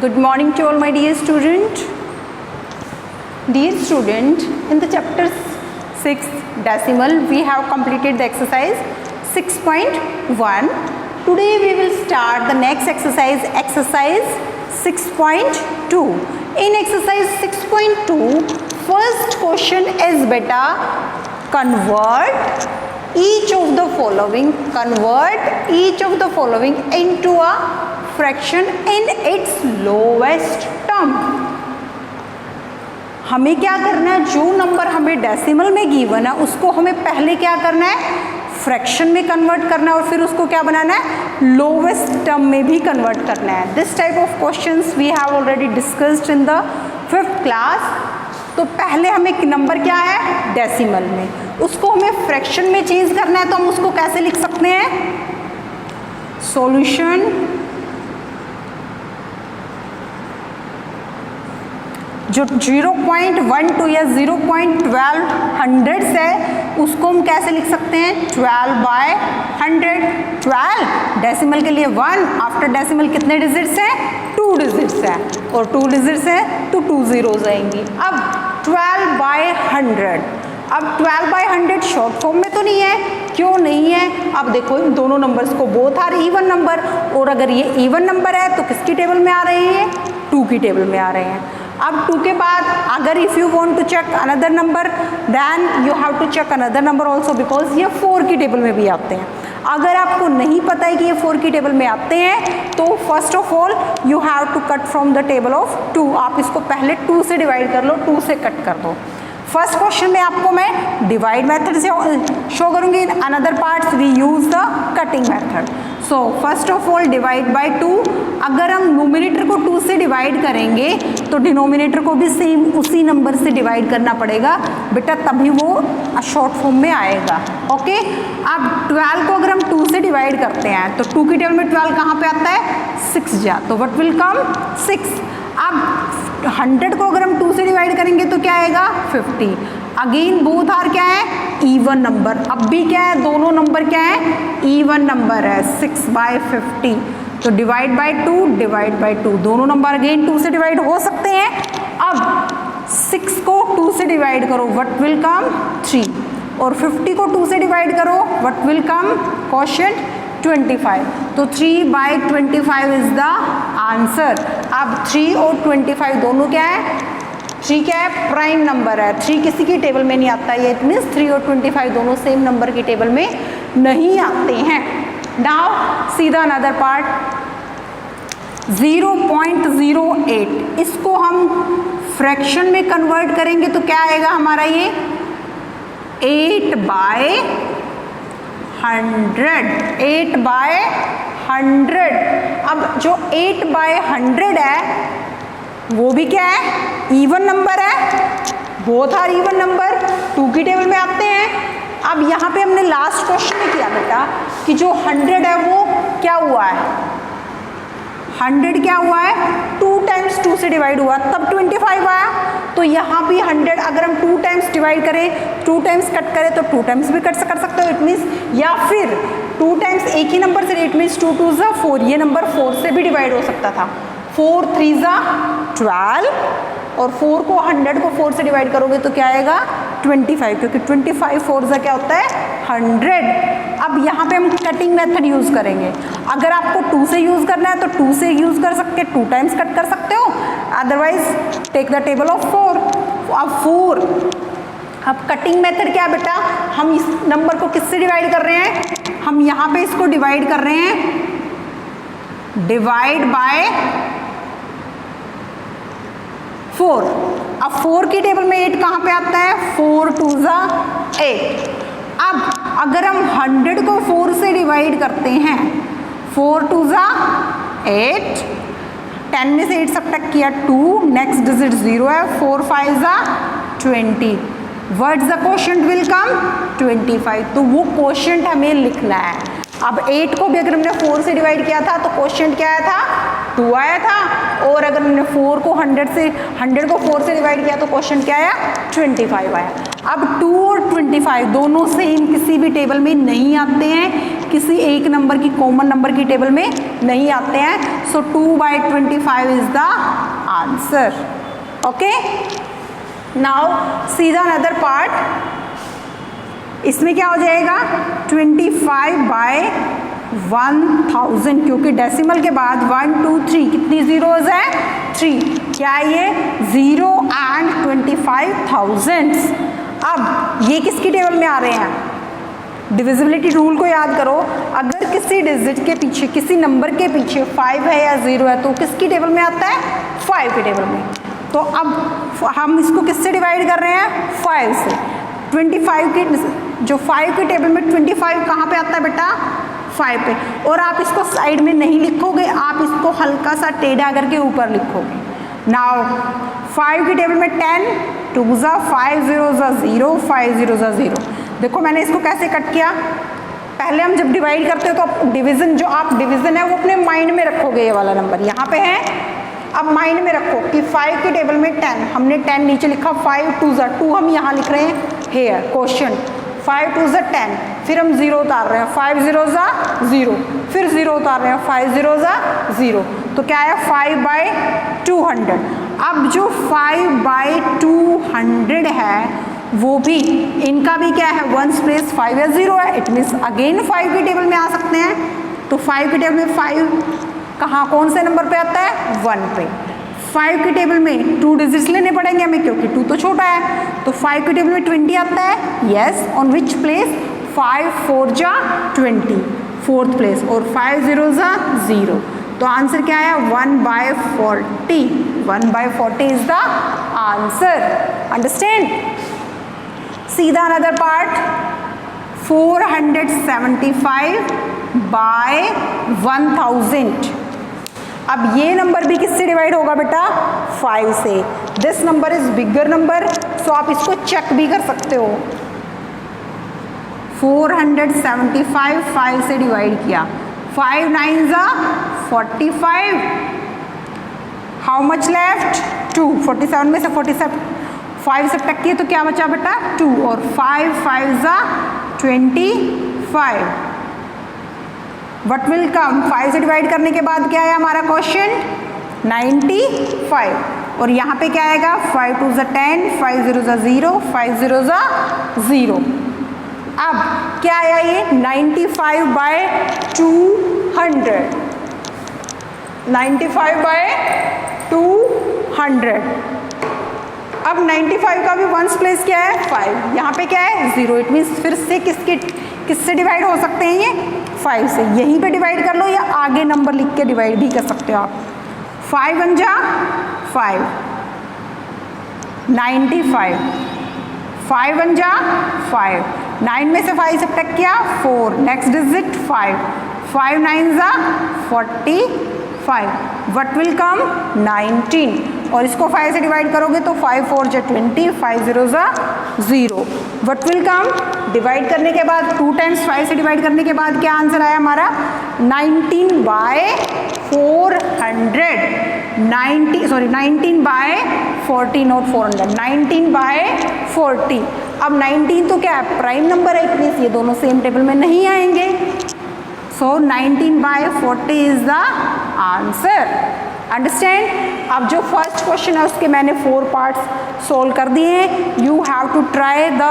Good morning to all my dear student. Dear student, in the chapter 6 decimal we have completed the exercise 6.1. Today we will start the next exercise, exercise 6.2. In exercise 6.2, first question is beta convert each of the following into a fraction in its lowest term. हमें क्या करना है, जो number हमें decimal में given है उसको हमें पहले क्या करना है, फ्रैक्शन में कन्वर्ट करना है और फिर उसको क्या बनाना है, लोवेस्ट टर्म में भी कन्वर्ट करना है. This type of questions we have already discussed in the 5th class. तो पहले हमें नंबर क्या है, डेसिमल में, उसको हमें फ्रैक्शन में चेंज करना है. तो हम उसको कैसे लिख सकते हैं, सॉल्यूशन जो 0.12 या 0.12 है उसको हम कैसे लिख सकते हैं, 12/100. 12 डेसिमल के लिए 1, आफ्टर डेसिमल कितने डिजिट्स हैं, 2 डिजिट्स हैं, और 2 डिजिट्स हैं तो 2 zeros आएंगी. अब 12/100, अब 12/100 शॉर्ट फॉर्म में तो नहीं है, क्यों नहीं है, अब देखो इन दोनों नंबर्स को बोथ आर इवन नंबर, और अगर ये इवन नंबर है तो किसकी टेबल में आ रहे हैं, 2 की टेबल में आ रहे हैं. अब 2 के बाद अगर if you want to check another number then you have to check another number also, because ये 4 की टेबल में भी आते हैं. अगर आपको नहीं पता है कि ये 4 की टेबल में आते हैं तो first of all you have to cut from the table of 2. आप इसको पहले 2 से डिवाइड कर लो, 2 से कट कर दो. फर्स्ट क्वेश्चन में आपको मैं डिवाइड मेथड से शो करूंगी, in another parts we use the cutting method. So first of all divide by 2. अगर हम नोमिनेटर को 2 से डिवाइड करेंगे तो डिनोमिनेटर को भी सेम उसी नंबर से डिवाइड करना पड़ेगा बेटा, तभी वो शॉर्ट फॉर्म में आएगा. ओके, अब 12 को अगर हम 2 से डिवाइड करते हैं तो 2 की टेबल में 12 कहाँ पे आता है, 6 जा, तो व्हाट विल कम 6. अब 100 को अगर हम 2 से डिवाइड करेंगे तो क्या आएगा, 50. अगेन बोथ आर क्या है, इवन नंबर. अब भी क्या है, दोनों नंबर क्या है, इवन नंबर है, 6/50. तो डिवाइड बाय 2, दोनों नंबर अगेन 2 से डिवाइड हो सकते हैं. अब 6 को 2 से डिवाइड करो, व्हाट विल कम 3, और 50 को 2 से डिवाइड करो, व्हाट विल कम क्वोशिएंट 25. तो 3/25 इज द आंसर. अब 3 और 25 दोनों क्या है, 3 क्या है, प्राइम नंबर है. 3 किसी की टेबल में नहीं आता, ये इट मीन्स 3 और 25 दोनों सेम नंबर की टेबल में नहीं आते हैं. Now see the another part, 0.08. इसको हम फ्रैक्शन में कन्वर्ट करेंगे तो क्या आएगा हमारा, ये 8/100. 8/100. अब जो 8/100 है वो भी क्या है, इवन नंबर है, बोथ आर इवन नंबर, 2 की टेबल में आते हैं. अब यहाँ पे हमने लास्ट क्वेश्चन में किया बेटा कि जो 100 है वो क्या हुआ है, 100 क्या हुआ है, 2 टाइम्स 2 से डिवाइड हुआ तब 25 आया. तो यहाँ भी 100 अगर हम 2 टाइम्स डिवाइड करें, 2 टाइम्स कट करें तो 2 टाइम्स भी कट कर सकते हो, इट मीन्स, या फिर 2 टाइम्स एक ही नंबर से, इट मीन्स 2 2 4, ये नंबर 4 से भी डिवाइड हो सकता था. 4 3 12, और 4 को 100 को 4 से डिवाइड करोगे तो क्या आएगा, 25, क्योंकि 25 4 क्या होता है, 100. अब यहाँ पे हम कटिंग मेथड यूज़ करेंगे. अगर आपको 2 से यूज़ करना है तो 2 से यूज़ कर सकते हैं, 2 टाइम्स कट कर सकते हो, otherwise take the table of 4. अब 4, अब कटिंग मेथड क्या है बेटा, हम इस नंबर को किससे डिवाइड कर रहे हैं, हम यहाँ पे इसको डिवाइड कर रहे हैं, डिवाइड बाय 4. अब 4 की टेबल में 8 कहाँ पे आता है, 4 2 8. अब अगर हम 100 को 4 से डिवाइड करते हैं, 4 2 8, 10 में से 8 सब्ट्रैक्ट किया 2, नेक्स्ट डिजिट 0 है, 4 5 20. What's the quotient will come 25. तो वो क्वोशिएंट हमें लिखना है. अब 8 को भी अगर हमने 4 से डिवाइड किया था तो क्वोशिएंट क्या आया था, 2 आया था, और अगर हमने 4 को 100 को 4 से डिवाइड किया तो क्वोशिएंट क्या आया, 25 आया. अब 2 और 25 दोनों सेम किसी भी टेबल में नहीं आते हैं, किसी एक नंबर की कॉमन नंबर की टेबल में नहीं आते हैं। सो 2/25 is the answer. Okay, now सीधा अनदर पार्ट, इसमें क्या हो जाएगा 25/1000, क्योंकि डेसिमल के बाद 1 2 3 कितनी जीरोज है 3, क्या ये 0 एंड 25,000। अब ये किसकी टेबल में आ रहे हैं, डिविजिबिलिटी रूल को याद करो, अगर किसी डिजिट के पीछे किसी नंबर के पीछे 5 है या 0 है तो किसकी टेबल में आता है 5 की टेबल में। तो अब हम इसको किससे डिवाइड कर रहे हैं 5 से। 25 की जो 5 की टेबल में 25 कहाँ पे आता है बेटा 5 पे, और आप इसको साइड में नहीं लिखोगे, आप इसको हल्का सा टेढ़ा करके ऊपर लिखोगे। नाउ 5 की टेबल में 10 2 ज़ा 5 0 ज़ा 0 5 0 ज़ा 0। देखो मैंने इसको कैसे कट किया, पहले हम जब डिवाइड करते हो तो डिवीजन जो आप डिवीजन है वो अपने माइंड में रखोगे, ये वाला नंबर यहाँ पे है, अब माइंड में रखो कि 5 की टेबल में 10, हमने 10 नीचे लिखा, 5 2 ज़ा 2 हम यहाँ लिख रहे हैं हेयर क्वेश्चन, 5 2 ज़ा 10, फिर हम 0 उतार रहे हैं 5 0 ज़ा 0, फिर 0 उतार रहे हैं 5 0 ज़ा 0, तो क्या है 5/200। अब जो 5/200 है वो भी इनका भी क्या है 1's प्लेस 5 या 0 है, इट मीन्स अगेन 5 की टेबल में आ सकते हैं। तो 5 की टेबल में 5 कहाँ कौन से नंबर पे आता है 1 पे। 5 की टेबल में 2 डिजिट्स लेने पड़ेंगे हमें क्योंकि 2 तो छोटा है, तो 5 की टेबल में 20 आता है, यस, ऑन विच प्लेस 5 4 जा 20 4th प्लेस, और 5 0 जा 0, तो आंसर क्या है 1/40, 1/40 इज द आंसर। अंडरस्टैंड। सीधा अनदर पार्ट 475/1000। अब ये नंबर भी किससे डिवाइड होगा बेटा 5 से। This number is bigger number, so आप इसको चेक भी कर सकते हो। 475 5 से डिवाइड किया, 5 9 ज़ा 45, हाउ मच लेफ्ट 2, 47 में से 47 5 सब्ट्रैक्ट किए तो क्या बचा बेटा 2, और 5 5 ज़ा 25, वट विल कम 5 से डिवाइड करने के बाद क्या है हमारा क्वेश्चन 95, और यहाँ पे क्या आएगा 5 2 ज़ा 10 5 0 ज़ा 0 5 0 ज़ा 0। अब क्या आया ये 95/200, 95/200। अब 95 का भी 1's प्लेस क्या है 5, यहाँ पे क्या है 0, इट मीन्स फिर से किससे डिवाइड हो सकते हैं ये 5 से, यहीं पे डिवाइड कर लो या आगे नंबर लिख के डिवाइड भी कर सकते हो आप। 5 1 जा 5 95, 5 1 जा 5, 9 में से 5 सब्ट्रैक्ट किया 4, नेक्स्ट डिजिट 5 5 9 जा 45, वट विल कम 19, और इसको 5 से डिवाइड करोगे तो 5 4 जा 20 5 0 जा 0, वट विल कम डिवाइड करने के बाद 2 टाइम्स 5 से डिवाइड करने के बाद क्या आंसर आया हमारा 19/400, 19/40 नॉट 400, 19/40। अब 19 तो क्या है प्राइम नंबर है, इतनी ये दोनों सेम टेबल में नहीं आएंगे, सो 19/40 इज द आंसर। अंडरस्टैंड। अब जो फर्स्ट क्वेश्चन है उसके मैंने 4 पार्ट्स सोल्व कर दिए हैं। You have to try the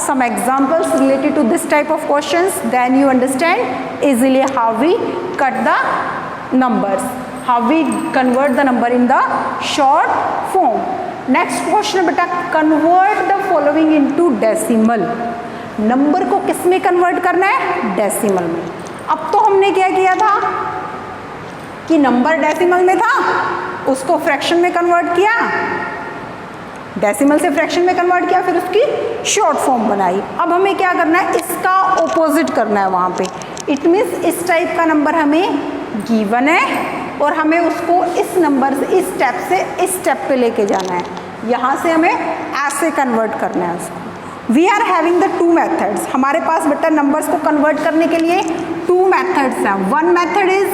some examples related to this type of questions, then you understand easily how we cut the numbers, how we convert the number in the short form. Next question बेटा, convert the following into decimal. Number को किस में convert करना है decimal में। अब तो हमने क्या किया था कि नंबर डेसिमल में था उसको फ्रैक्शन में कन्वर्ट किया, डेसिमल से फ्रैक्शन में कन्वर्ट किया, फिर उसकी शॉर्ट फॉर्म बनाई। अब हमें क्या करना है इसका ऑपोजिट करना है वहाँ पे। इट मीन्स इस टाइप का नंबर हमें गिवन है और हमें उसको इस नंबर से इस स्टेप पे लेके जाना है, यहाँ से हमें ऐसे कन्वर्ट करना है उसको। We are having the 2 methods, हमारे पास बेटा नंबर्स को कन्वर्ट करने के लिए 2 मेथड्स हैं। One method is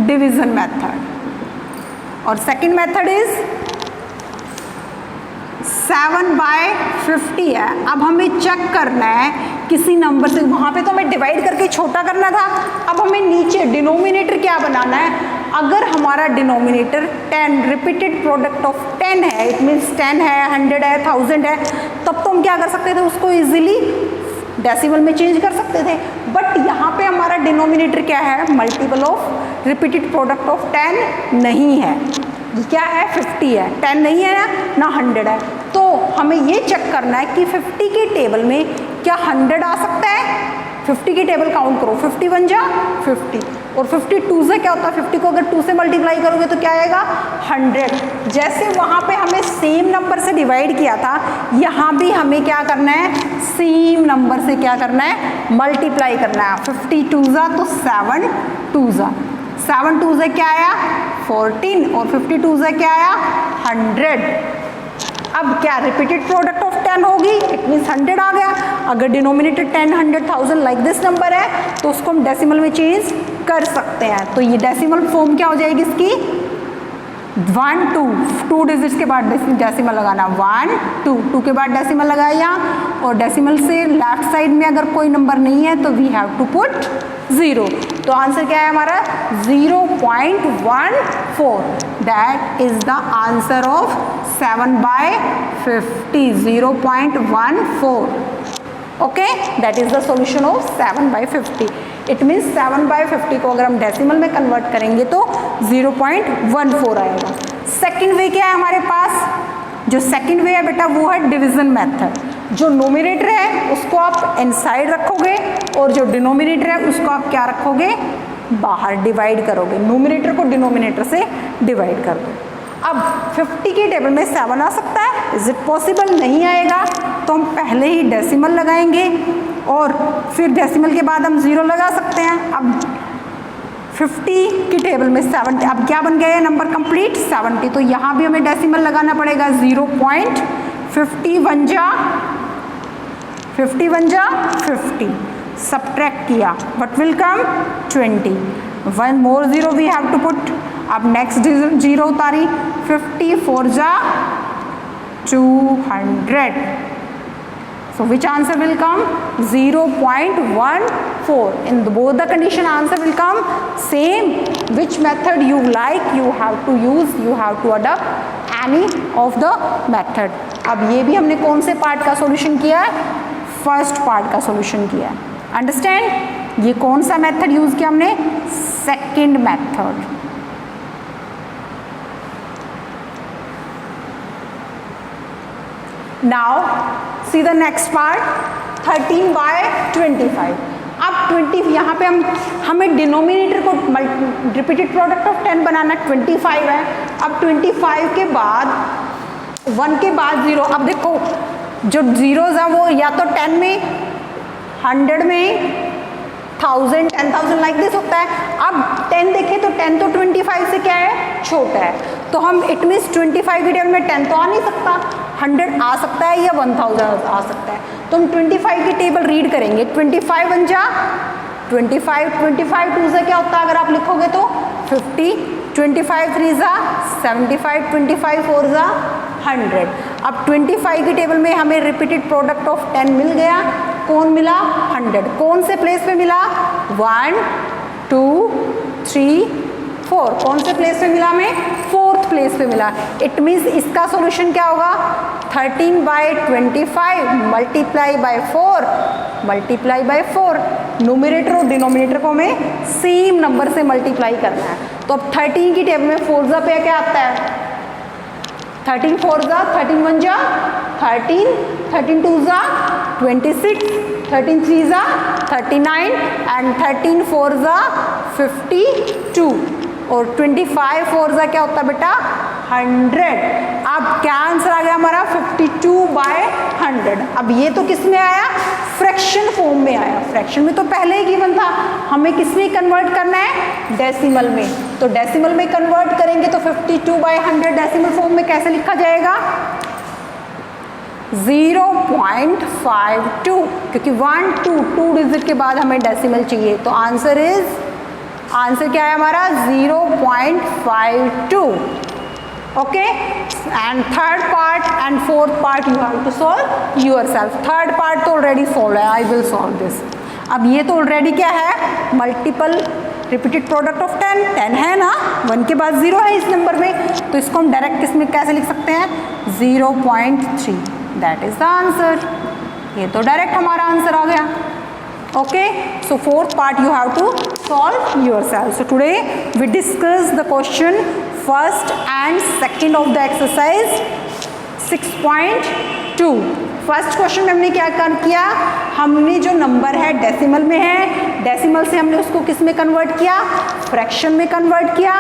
division method और सेकंड मेथड इज 7/50 है। अब हमें चेक करना है किसी नंबर से, वहाँ पे तो हमें डिवाइड करके छोटा करना था, अब हमें नीचे डिनोमिनेटर क्या बनाना है। अगर हमारा डिनोमिनेटर 10 रिपीटेड प्रोडक्ट ऑफ 10 है, इट मीन्स 10 है, 100 है, 1000 है, तब तो हम क्या कर सकते थे, उसको इजीली डेसिमल में चेंज कर सकते थे। बट यहाँ पे हमारा डिनोमिनेटर क्या है, multiple of repeated product of 10 नहीं है, क्या है 50 है, 10 नहीं है ना 100 है। तो हमें ये चेक करना है कि 50 के टेबल में क्या 100 आ सकता है। 50 की टेबल काउंट करो, 51 जा 50 और 52 से क्या होता है, 50 को अगर 2 से मल्टीप्लाई करोगे तो क्या आएगा 100। जैसे वहाँ पे हमें सेम नंबर से डिवाइड किया था, यहाँ भी हमें क्या करना है, सेम नंबर से क्या करना है, मल्टीप्लाई करना है। 52 जा तो 7 2 जा, 7 2 से क्या आया 14 और 52 से क्या आया 100। अब क्या रिपीटेड प्रोडक्ट ऑफ 10 होगी, इट मीन्स 100 आ गया। अगर डिनोमिनेटर 10 100 1000 लाइक दिस नंबर है तो उसको हम डेसिमल में चेंज कर सकते हैं। तो ये डेसिमल फॉर्म क्या हो जाएगी इसकी, 1 2 डिजिट्स के बाद डेसिमल लगाना, 1 2 के बाद डेसिमल लगाया, और डेसिमल से लेफ्ट साइड में अगर कोई नंबर नहीं है तो वी हैव टू पुट 0। तो आंसर क्या है हमारा 0.14, that is the answer of 7/50, 0.14। Okay, that is the solution of 7/50। It means 7/50 को अगर हम डेसिमल में कन्वर्ट करेंगे तो 0.14 आएगा। सेकेंड वे क्या है हमारे पास, जो सेकेंड वे है बेटा वो है डिवीजन मेथड। जो नोमिनेटर है उसको आप इनसाइड रखोगे और जो डिनोमिनेटर है उसको आप क्या रखोगे, बाहर डिवाइड करोगे, नोमिनेटर को डिनोमिनेटर से डिवाइड कर दो। अब 50 की टेबल में 7 आ सकता है, इज इट पॉसिबल, नहीं आएगा, तो हम पहले ही डेसिमल लगाएंगे और फिर डेसिमल के बाद हम 0 लगा सकते हैं। अब 50 की टेबल में 70, अब क्या बन गया है नंबर कंप्लीट 70, तो यहाँ भी हमें डेसिमल लगाना पड़ेगा, 0.51 जा 50, सब्ट्रैक्ट किया what will come 20, 1 more 0 we have to put. अब नेक्स्ट 0 उतारी, 54 जा 200, so which answer will come 0.14. in both the condition answer will come same. Which method you like you have to use, you have to adopt any of the method. अब ये भी हमने कौन से part का solution किया है, first part का सॉल्यूशन किया है। अंडरस्टैंड, ये कौन सा मेथड यूज किया हमने, second method. Now see the next part, 13/25। अब 20 यहाँ पे हमें डिनोमिनेटर को रिपीटेड प्रोडक्ट ऑफ 10 बनाना, 25 है। अब 25 के बाद 1 के बाद 0, अब देखो जो जीरोज है वो या तो 10 में, 100 में, 1000 10,000 लाइक दिस होता है। अब 10 देखें तो 10 तो 25 से क्या है, छोटा है, तो हम इट मीन्स 25 की टेबल में 10 तो आ नहीं सकता, 100 आ सकता है या 1000 आ सकता है। तो हम 25 की टेबल रीड करेंगे, 25 बन जा 25 2 से क्या होता है अगर आप लिखोगे तो 50, 25 3 जा 75, 25 4 जा 100। अब 25 की टेबल में हमें रिपीटेड प्रोडक्ट ऑफ 10 मिल गया, कौन मिला 100, कौन से प्लेस पे मिला 1 2 3 4, कौन से प्लेस पे मिला हमें, फोर्थ प्लेस पे मिला। इट मीन्स इसका सॉल्यूशन क्या होगा, 13/25 मल्टीप्लाई बाय 4, न्यूमरेटर और डिनोमिनेटर को हमें सेम नंबर से मल्टीप्लाई करना है। तो अब 13 की टेबल में 4 जा पे क्या आता है, 13 4 जा 13 1 जा 13, 13 2 जा 26, 13 3 जा 39 एंड 13 4 जा 52 और 25 4 जा क्या होता है बेटा 100। अब क्या आंसर आ गया हमारा 52/100। अब ये तो किस में आया, फ्रैक्शन फॉर्म में आया, फ्रैक्शन में तो पहले ही गिवन था, हमें किस में कन्वर्ट करना है, डेसिमल में। तो डेसिमल में कन्वर्ट करेंगे तो 52/100 डेसिमल फॉर्म में कैसे लिखा जाएगा, 0.52, क्योंकि 1 2 डिजिट के बाद हमें डेसिमल चाहिए। तो आंसर क्या है हमारा 0.52। Okay, and third part and fourth part you have to solve yourself. Third part तो already solved है, I will solve this. अब ये तो already क्या है, multiple repeated product of 10, 10 है ना, 1 के बाद 0 है इस नंबर में, तो इसको हम डायरेक्ट किसमें कैसे लिख सकते हैं, 0.3, that is the answer. ये तो डायरेक्ट हमारा आंसर आ गया. Okay, so fourth part you have to solve yourself. So today we discuss the question first and second of the exercise 6.2. First question में हमने क्या किया, हमने जो नंबर है डेसिमल में है, डेसिमल से हमने उसको किस में कन्वर्ट किया, फ्रैक्शन में कन्वर्ट किया.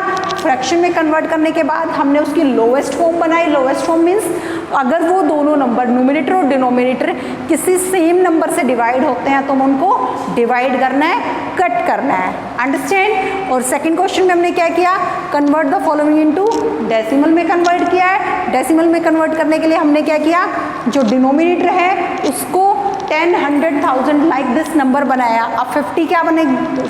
फ्रैक्शन में कन्वर्ट करने के बाद हमने उसकी लोएस्ट फॉर्म बनाई. लोएस्ट फॉर्म मीन्स अगर वो दोनों नंबर न्यूमरेटर और डिनोमिनेटर किसी सेम नंबर से डिवाइड होते हैं तो हम उनको डिवाइड करना है, कट करना है. अंडरस्टैंड. और सेकंड क्वेश्चन में हमने क्या किया, convert the following into decimal में कन्वर्ट किया है. डेसिमल में कन्वर्ट करने के लिए हमने क्या किया, जो डिनोमिनेटर है उसको 10, 100,000 लाइक दिस नंबर बनाया. अब 50 क्या बन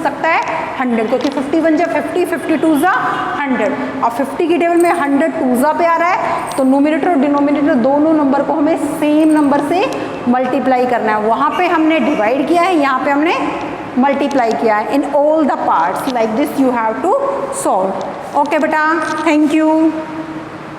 सकता है, 100, क्योंकि 50 बन जाए 50, 52 जा 100. अब 50 की टेबल में 100 2 जा पे आ रहा है, तो न्यूमरेटर और डिनोमिनेटर दोनों नंबर को हमें सेम नंबर से मल्टीप्लाई करना है. वहाँ पे हमने डिवाइड किया है, यहाँ पे हमने मल्टीप्लाई किया है. In all the parts like this you have to solve. Okay बेटा, थैंक यू.